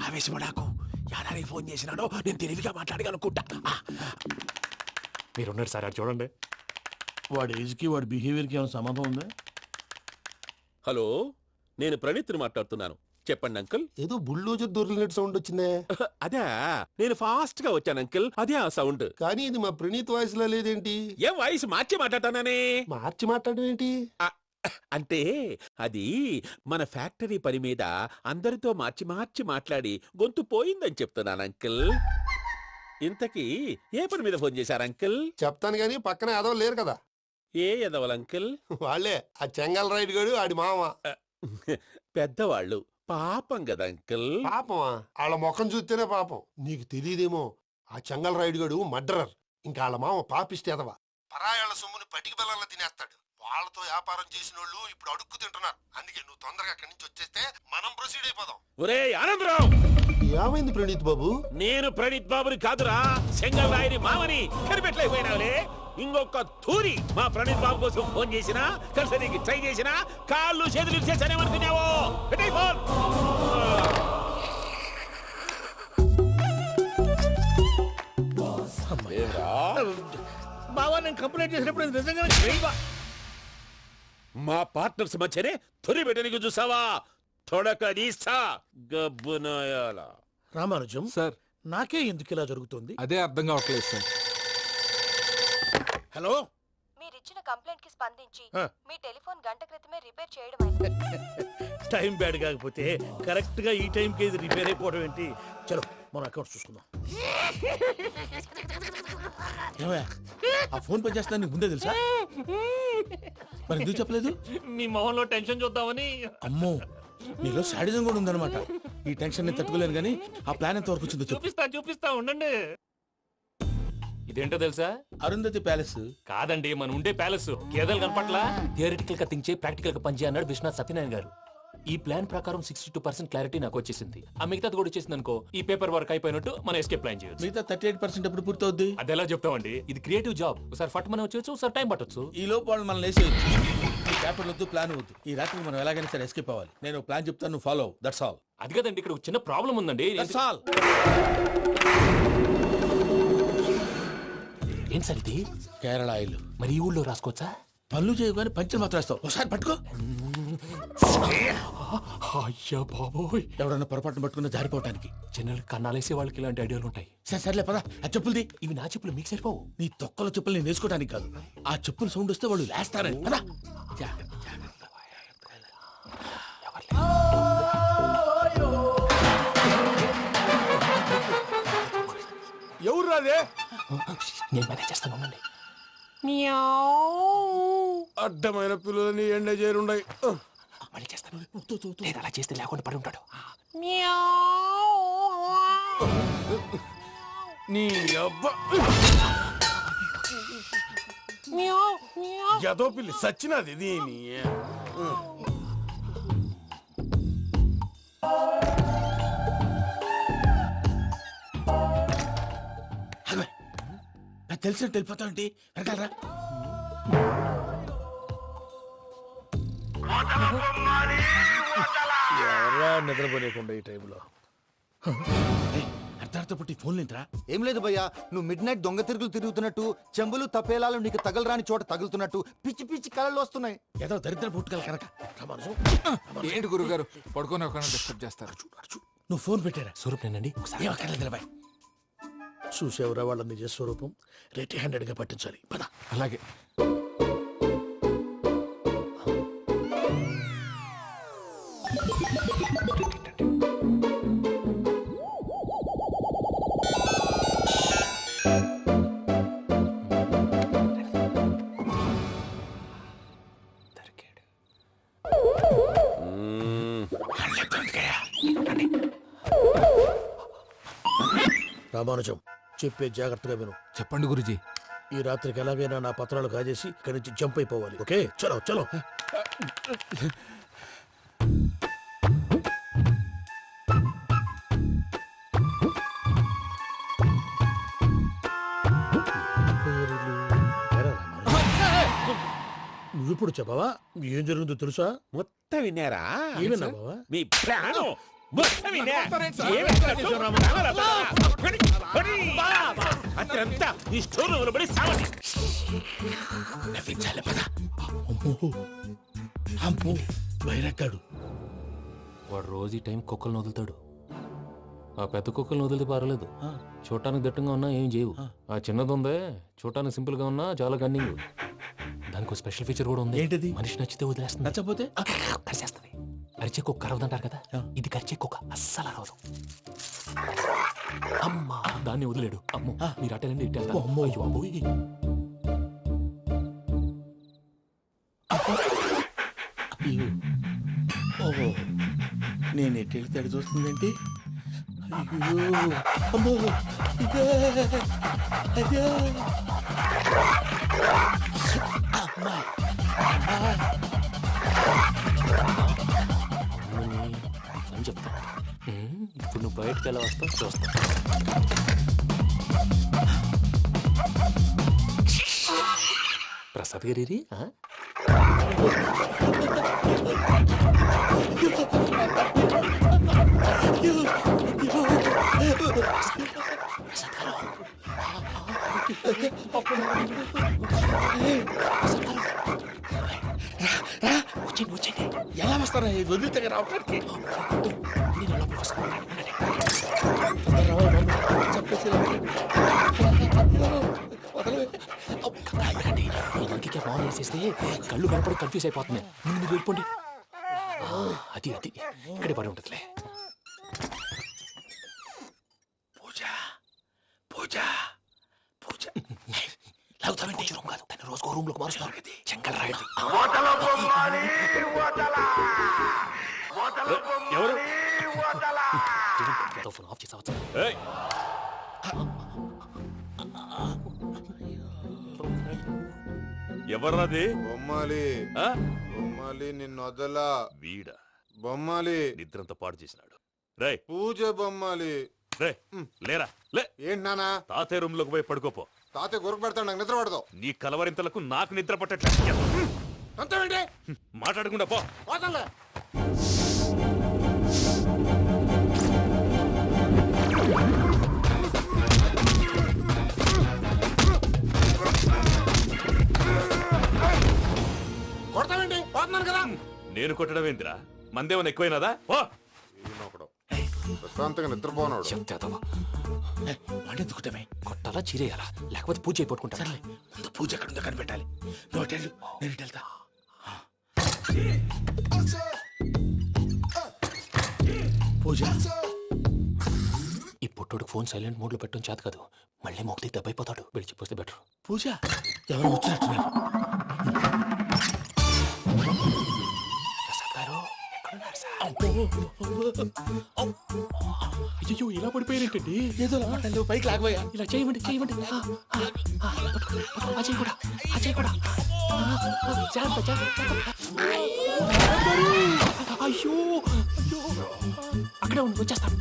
S14: ఆవేశపడాకు. యాదానికి ఫోన్ చేసినాడో నేను తెలివిగా మాట్లాడగలనుకుంటా.
S8: మీరున్నారు సార్, చూడండి.
S14: వాడి ఏజ్ కి వాడి బిహేవియర్ కి ఏమైనా సంబంధం ఉందా?
S7: హలో, నేను ప్రణీత్ని మాట్లాడుతున్నాను. చెప్పండి అంకుల్.
S16: ఏదో బుల్డోజర్ దొరికినట్టు సౌండ్ వచ్చిందే.
S7: అదే, నేను ఫాస్ట్ గా వచ్చాను అంకుల్, అదే ఆ సౌండ్.
S16: కానీ ఇది మా ప్రణీత్ వాయిస్ లో లేదేంటి?
S7: ఏం వాయిస్ మార్చి మాట్లాడతానని?
S16: మార్చి మాట్లాడడం ఏంటి?
S7: అంటే అది మన ఫ్యాక్టరీ పని మీద అందరితో మార్చి మార్చి మాట్లాడి గొంతు పోయిందని చెప్తున్నాను అంకుల్. ఇంతకీ ఏ పని మీద ఫోన్ చేశారు అంకుల్?
S16: చెప్తాను గానీ పక్కన ఎదవ లేరు కదా.
S7: ఏ ఎదవలు అంకుల్?
S16: వాళ్ళే, ఆ చెంగల్ రైడ్ గడు ఆడి మామ.
S7: పెద్దవాళ్ళు, పాపం కదా అంకుల్.
S16: పాపమా? వాళ్ళ ముఖం చూస్తేనే పాపం. నీకు తెలియదేమో, ఆ చెంగల్ రైడ్ గడు మర్డరర్. ఇంకా వాళ్ళ మామ పాపిస్తే ఎదవ. పరాయాళ్ళ సొమ్ముని పటికి బెల్లంలో తినేస్తాడు. వాళ్ళతో వ్యాపారం చేసిన వాళ్ళు ఇప్పుడు అడుక్కు తింటున్నారు. అందుకే నువ్వు తొందరగా అక్కడి నుంచి వచ్చేస్తే మనం ప్రొసీడ్ అయిపోదాం.
S7: ఒరే ఆనందరావు!
S16: ఏమైంది ప్రణీత్ బాబు?
S7: నేను ప్రణీత్ బాబుని కాదురా, సెంగల్ రాయని మామని కనిపెట్టలేకపోయినావులే. ఇంకొక తూరి మా ప్రణీత్ బాబు కోసం ఫోన్ చేసినా కలిసి నీకు ట్రై చేసినా కాళ్ళు చేతులు చేశానేమనుకున్నావో పెట్టేయ్ ఫోన్.
S14: బావా నేను కంప్లైంట్ చేసినప్పుడు ఇది నిజంగానే చేయవా?
S7: మా పార్ట్నర్స్ మధ్యనే తొలి పెట్టడానికి చూసావా? తొడక నీస్తా గబ్బునాయాల.
S14: రామానుజం
S12: సార్
S14: నాకే ఎందుకు ఇలా జరుగుతుంది?
S12: అదే అర్థం కావట్లేదు సార్.
S14: హలో,
S17: మీరిచ్చిన కంప్లైంట్ కి స్పందించి
S14: ఆ.
S17: మీ టెలిఫోన్ గంట క్రితమే రిపేర్ చేయడం అయింది.
S14: టైం బ్యాడ్ కాకపోతే కరెక్ట్ గా ఈ టైం కి ఇది రిపేర్ అయిపోవడం ఏంటి? చలో మన అకౌంట్ చూసుకుందాం.
S3: ఏమయ్యా, ఆ ఫోన్ పనిచేస్తుందని నీకు ముందే తెలుసా? మరి ఎందుకు చెప్పలేదు?
S8: మీ మొహంలో టెన్షన్ చూద్దామని.
S3: అమ్మో, నీలో శాడిజం కూడా ఉందన్నమాట. ఈ టెన్షన్ ని తట్టుకోలేను కానీ ఆ ప్లాన్ ఎంత వరకు వచ్చిందో చెప్పు.
S8: చూపిస్తా ఉండండి. ఇదేంటో తెలుసా?
S3: అరుంధతి ప్యాలెస్
S8: కాదండి, మన ఉండే ప్యాలెస్. గేదెలు కనపట్లా? థియరిటికల్ గా థింక్ చేయి, ప్రాక్టికల్ గా పనిచేయ అన్నాడు విశ్వనాథ్ సత్యనారాయణ గారు. ఈ ప్లాన్ ప్రకారం 62% క్లారిటీ నాకు వచ్చేసింది. ఆ మిగతాది కూడా వచ్చేసింది అనుకో, ఈ పేపర్ వర్క్ అయిపోయినట్టు మనం ఎస్కేప్ ప్లాన్ చేయొచ్చు.
S3: మిగతా 38% ఎప్పుడు పూర్తవుద్ది?
S8: అది ఎలా చెప్తామండి? ఇది క్రియేటివ్ జాబ్. ఒకసారి ఫట్ మనం వచ్చేయచ్చు, ఒకసారి టైం పట్టొచ్చు.
S3: ఈ లోపు వాళ్ళు మనం లేసేయచ్చు. ఈ పేపర్ వద్దు, ప్లాన్ వద్దు. ఈ రాత్రికి మనం ఎలాగైనా సరే ఎస్కేప్ అవ్వాలి. నేను ప్లాన్ చెప్తాను, నువ్వు ఫాలో. That's all.
S8: అది కదండి, ఇక్కడ ఒక చిన్న ప్రాబ్లం ఉందండి.
S3: That's all.
S8: ఏం సార్ ఇది?
S3: కేరళ ఆయిల్.
S8: మరి ఈ ఊళ్ళో రాసుకోవచ్చా?
S3: పనులు చేయగానే పంచర్ మాత్రం వేస్తావు. ఒకసారి పట్టుకో.
S8: అయ్యా బాబోయ్,
S3: ఎవడన్నా పొరపాటున పట్టుకున్న జారిపోవటానికి.
S8: జనరల్ కన్నాలేసే వాళ్ళకి ఇలాంటి ఐడియాలు ఉంటాయి.
S3: సర్లే పదా, ఆ చెప్పులది.
S8: ఇవి నా చెప్పులు మీకు సరిపోవు.
S3: నీ తొక్కల చెప్పులు నేను వేసుకోవడానికి కాదు, ఆ చెప్పులు సౌండ్ వస్తే వాళ్ళు లేస్తారని. పదా.
S12: ఎవరు రాదే?
S8: నేను మేనేజ్ చేస్తాను, ఉండండి.
S12: అడ్డమైన పిల్లలని ఎండ చేరుండయి.
S8: మళ్ళీ చేస్తాను. లేదు, అలా చేస్తే లేకుండా పడి ఉంటాడు.
S12: నీ అబ్బా ఎదో పిల్లి సచ్చినది దీని.
S3: నాకు తెలిసినట్టు వెళ్ళిపోతావంటి. వెనకాలరా.
S14: ఎవరా నిద్రపోలేకుండా ఈ టైంలో?
S3: అర్ధార్థ పుట్టి ఫోన్ లేంట్రా.
S2: ఏం లేదు భయ్యా, నువ్వు మిడ్ నైట్ దొంగ తిరుగులు తిరుగుతున్నట్టు, చెంబులు తపేలాలు నీకు తగలరాని చోట తగులుతున్నట్టు పిచ్చి పిచ్చి కళలు వస్తున్నాయి.
S3: ఏదో దరిద్ర పుట్టుకల కనుక.
S12: ఏంటి గురుగారు పడుకొని ఒక డిస్టర్బ్ చేస్తారు?
S3: నువ్వు ఫోన్ పెట్టారా?
S8: స్వరూప్ నేనండి.
S3: ఒకసారి
S14: చూసేవరా వాళ్ళ నిజ స్వరూపం. రెట్టి హ్యాండెడ్ గా పట్టించాలి. పద.
S12: అలాగే.
S14: రామానుజం, చెప్పే జాగ్రత్తగా విను.
S12: చెప్పండి గురుజీ.
S14: ఈ రాత్రికి ఎలాగైనా నా పత్రాలు కాజేసి ఇక్కడి నుంచి జంప్ అయిపోవాలి. ఓకే, చలో చలో. నువ్విప్పుడు చెప్పవా ఏం జరుగుతుందో తెలుసా?
S7: మొత్తం విన్నారా?
S14: ఏమన్నా బావా?
S7: మీ ప్లాను మొత్తం విన్నా. అత్యంతా ఈ స్టోర్ రూమ్ లో పడి సావండి.
S3: నవ్వించాలి. పద. అమ్మో, వైరక్కాడు.
S8: వాడు రోజు ఈ టైం కుక్కలను వదులుతాడు. ఆ పెద్ద కుక్కలను వదిలితే పర్లేదు, చూడటానికి దట్టంగా ఉన్నా ఏం చేయవు. ఆ చిన్నది ఉందే, చూడటానికి సింపుల్ గా ఉన్నా చాలా గన్నింగ్. దానికి స్పెషల్ ఫీచర్ కూడా ఉంది.
S3: ఏంటిది?
S8: మనిషి నచ్చితే వదిలేస్తుంది,
S3: నచ్చపోతే
S8: కరిచేస్తుంది. అరిచే కుక్క అరవదంటారు కదా, ఇది కరిచే కుక్క అస్సలు అరవదు. అమ్మా, దాన్ని వదిలేడు. అమ్మో, మీరు అటెండి ఇట్టే.
S3: అమ్మో.
S8: అయ్యో అమ్మోయ్.
S3: ఓహో, నేను ఎటు వెళ్తే అటు చూస్తుందేంటి? అయ్యో, అమ్మో, ఇదే, అదే. అమ్మా,
S8: అని చెప్తా. ఇప్పుడు నువ్వు బయటకు ఎలా వస్తావు చూస్తా. ప్రసాద్ గారి
S3: ఎలా వస్తారా వదిలితే రావడానికి
S8: ఫోన్ చేసేస్తే కళ్ళు కనపడి కన్ఫ్యూజ్ అయిపోతున్నాయి. ముందు మీరు వెళ్ళిపోండి. అది అది ఇక్కడే పడి ఉంటుందిలే.
S3: పూజ పూజ పూజ లాగుతామంటే రూమ్ కాదు, తన రోజుకో రూమ్ లోకి మారుస్తున్నారు కదా శంకర్ రాయుడు.
S8: ఎవరు ఫోన్ ఆఫ్ చేసావచ్చు.
S6: ఎవర్రాది?
S13: బొమ్మాలి బొమ్మాలి నిన్ను వదలా.
S6: వీడా
S13: బొమ్మాలి
S6: నిద్రంతా పాడు చేసినాడు. రే
S13: పూజ బొమ్మాలి.
S6: రే లేరా లే.
S13: ఏంటి నానా?
S6: తాతయ్య రూమ్ లోకి పోయి పడుకోపో.
S13: తాతయ్య గురకు పెడతాడు, నాకు నిద్ర పడదు.
S6: నీ కలవరింతలకు నాకు నిద్ర పట్టట్లేదు.
S13: అంతేంటి
S6: మాట్లాడకుండా పో.
S13: పోతాలే. కొడతావేంటి? పోతున్నాను కదా.
S6: నేను కొట్టడం ఏంటిరా? మందేమన్నా ఎక్కువైనదా?
S13: ప్రశాంతంగా నిద్రపోనాడు.
S3: వాడెందుకుంటామే?
S8: కొట్టాలా చీరేయాలా లేకపోతే పూజ అయిపోట్టుకుంటా.
S3: సర్లే ముందు పూజ ఎక్కడ ఉందో కనిపెట్టాలి. నువ్వు వెళ్ళు, నేను ఇటు వెళ్తా. పూజ
S8: ఈ పుట్టోడు ఫోన్ సైలెంట్ మోడ్ లో పెట్టడం చేత కాదు. మళ్ళీ మొక్కి దెబ్బైపోతాడు. వెళ్ళి చెప్పొస్తే బెటర్.
S3: పూజ ఎవరు వచ్చినట్టున్నారు.
S8: ప్రసాద్ గారు ఎక్కడున్నారు సార్? అయ్యో ఇలా పడిపోయారేంటండి?
S3: ఏదో నువ్వు పైకి లాగబోయా.
S8: ఇలా చేయమండి చేయమండి. అజయ్ కూడా అజయ్ కూడా జాగ్రత్త జాగ్రత్త. అయ్యో అక్కడే ఉండి వచ్చేస్తాను.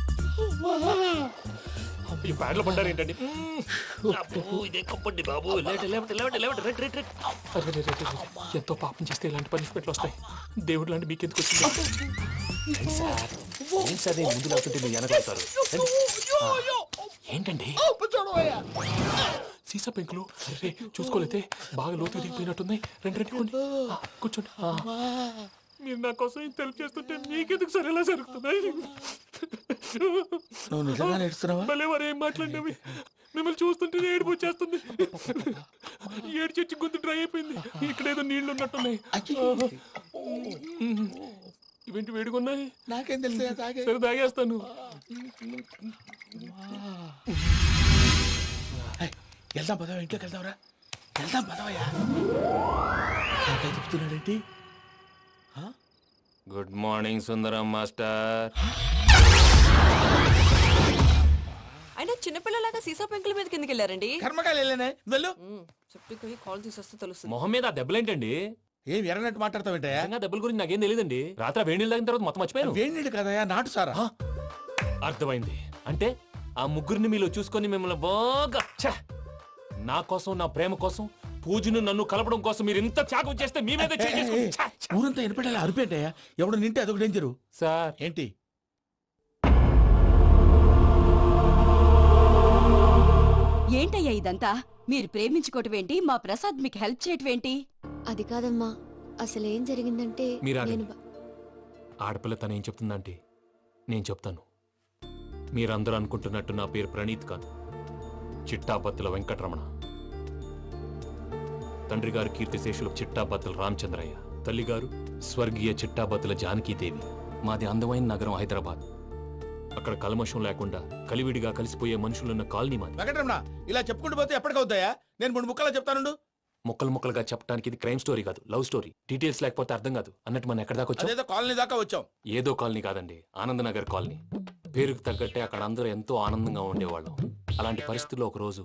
S8: ఈ బ్యాడ్లో పడ్డారు ఏంటండి? ఇదే కప్పండి బాబు. ఎంతో పాపం చేస్తే ఇలాంటి పనిష్మెంట్లు వస్తాయి. దేవుడు లాంటి మీకెందుకు వచ్చింది? సార్ ముందు లేకుంటే మీరు వెనకాడతారు. ఏంటండి సీసా పెంకులు? అరే చూసుకోలేతే బాగా లోతు దిగిపోయినట్టున్నాయి. రెండు కూర్చోండి. మీరు నా కోసం ఇంత హెల్ప్ చేస్తుంటే మీకెందుకు సరే ఎలా జరుగుతున్నాయి?
S3: నువ్వు నిజంగా నేర్చుతున్నావా?
S8: భలే వారు ఏం మాట్లాడినవి. మిమ్మల్ని చూస్తుంటే ఏడుపు వచ్చేస్తుంది. ఏడు చెట్టు గొంతు డ్రై అయిపోయింది. ఇక్కడ ఏదో నీళ్లు ఉన్నట్టున్నాయి. ఇవేంటి వేడుకున్నాయి?
S3: నాకేం తెలుసు.
S8: సరే తాగేస్తాను.
S3: వెళ్దాం పదవా, ఇంట్లోకి వెళ్దాంరా. వెళ్దాం పదవయ్యా. చెప్తున్నాడేంటి?
S8: గుడ్ మార్నింగ్ సుందరం మాస్టర్.
S9: అయినా చిన్నపిల్లలాగా సీసా పెంకుల మీద కిందకి వెళ్ళారండి.
S3: కర్మకాయలు వెళ్ళానే వెళ్ళు.
S9: చెప్పి కాల్ తీసొస్తే తెలుస్తుంది.
S8: మొహం మీద ఆ దెబ్బలేంటండి?
S3: ఏం ఎర్రనట్టు మాట్లాడతావేంటయ్యా?
S8: దెబ్బల గురించి నాకేం తెలియదండి. రాత్రి వేడి నీళ్ళు తాగిన తర్వాత మొత్తం మర్చిపోయాను.
S3: వేడి నీళ్ళు కదయ్యా, నాటు సారా.
S8: అర్థమైంది. అంటే ఆ ముగ్గురిని మీలో చూసుకొని మిమ్మల్ని బాగా నా కోసం నా ప్రేమ కోసం పూజను నన్ను కలపడం కోసం మీరు ఇంత త్యాగం చేస్తే మీ మీద
S3: ఊరంతా ఎనపెట్టాలి అరిపేటయ్యా. ఎవడు నింటే అదొక డేంజరు.
S8: సార్
S3: ఏంటి?
S18: ఏంటయ్యా ఇదంతా? మీరు ప్రేమించుకోవటం ఏంటి? మా ప్రసాద్ మీకు హెల్ప్ చేయటం ఏంటి?
S5: అది కాదమ్మా, అసలు ఏం జరిగిందంటే
S8: ఆడపిల్ల తనేం చెప్తుందంటే నేను చెప్తాను. మీరందరూ అనుకుంటున్నట్టు నా పేరు ప్రణీత్ కాదు, చిట్టాపత్తుల వెంకటరమణ. తండ్రి గారు కీర్తిశేషులు చిట్టాపత్తుల రామచంద్రయ్య, తల్లిగారు స్వర్గీయ చిట్టాపత్తుల జానకీదేవి. మాది అందమైన నగరం హైదరాబాద్. అక్కడ కల్మషం లేకుండా కలివిడిగా కలిసిపోయే మనుషులున్న కాలనీ మాది.
S3: వెంకటరమణ ఇలా చెప్పుకుంటూ పోతే ఎప్పటికవుతాయా? నేను 3 ముక్కలా చెప్తాను.
S8: ముక్కలు ముక్కలుగా చెప్పడానికి ఇది క్రైమ్ స్టోరీ కాదు, లవ్ స్టోరీ. డీటెయిల్స్ లేకపోతే అర్థం కాదు. అన్నట్టు మనం ఎక్కడ దాకా వచ్చాం?
S3: కాలనీ దాకా వచ్చాం.
S8: ఏదో కాలనీ కాదండి, ఆనందనగర్ కాలనీ. పేరుకు తగ్గట్టే అక్కడ అందరూ ఎంతో ఆనందంగా ఉండేవాళ్ళం. అలాంటి పరిస్థితుల్లో ఒక రోజు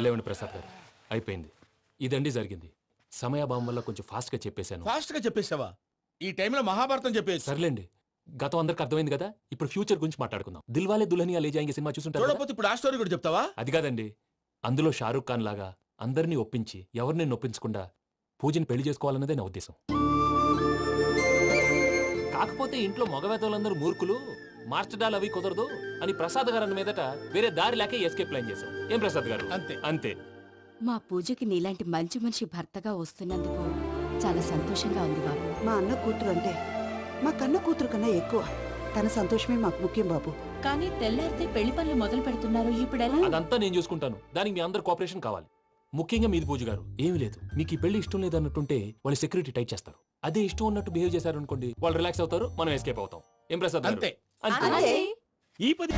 S8: లేవండి ప్రసాద్ గారు, అయిపోయింది. ఇదండి జరిగింది. సమయాభావం వల్ల కొంచెం ఫాస్ట్ గా చెప్పేశాను.
S3: ఫాస్ట్ గా చెప్పేసావా? ఈ టైంలో మహాభారతం చెప్పేసి.
S8: సర్లేండి, గతం అందరికి అర్థమైంది కదా. ఇప్పుడు ఫ్యూచర్ గురించి మాట్లాడుకుందాం. దిల్వాలే దుల్హనియా లే జాయేంగే సినిమా చూసుంటారు కదా?
S3: చూడకపోతే ఇప్పుడు ఆ స్టోరీ కూడా చెప్తావా?
S8: అది కాదండి, అందులో షారూక్ ఖాన్ లాగా అందరినీ ఒప్పించి ఎవరిని నొప్పించకుండా పూజని పెళ్లి చేసుకోవాలన్నదే నా ఉద్దేశం. కాకపోతే ఇంట్లో మగవేతలందరూ మూర్ఖులు, మార్చడాలు అవి కుదరదు అని ప్రసాద్ గారు అన్న మీదట వేరే దారి లేక ఎస్కేప్ ప్లాన్ చేశాం. ఏం ప్రసాద్ గారు?
S3: అంతే
S8: అంతే.
S18: మా పూజకి నీలాంటి మంచి మనిషి భర్తగా వస్తున్నందుకు చాలా సంతోషంగా ఉంది బాబు.
S1: మా అన్న కూతురు అంటే మా కన్న కూతురు కన్నా ఎక్కువ. తన సంతోషమే మాకు ముఖ్యం బాబు.
S10: కానీ తెల్లారితే పెళ్లి పనులు మొదలు పెడుతున్నారు, ఇప్పుడు ఎలా?
S8: అదంతా నేను చూసుకుంటాను. దానికి మీ అందరు కోఆపరేషన్ కావాలి, ముఖ్యంగా మీది పూజ గారు. ఏమీ లేదు, మీకు ఈ పెళ్లి ఇష్టం లేదన్నట్టుంటే వాళ్ళు సెక్యూరిటీ టైట్ చేస్తారు. అదే ఇష్టం ఉన్నట్టు బిహేవ్ చేశారు అనుకోండి, వాళ్ళు రిలాక్స్ అవుతారు, మనం ఎస్కేప్ అవుతాం. ఏం ప్రసాద్ గారు?
S3: అంతే.
S8: అంతే.
S3: ఈ 10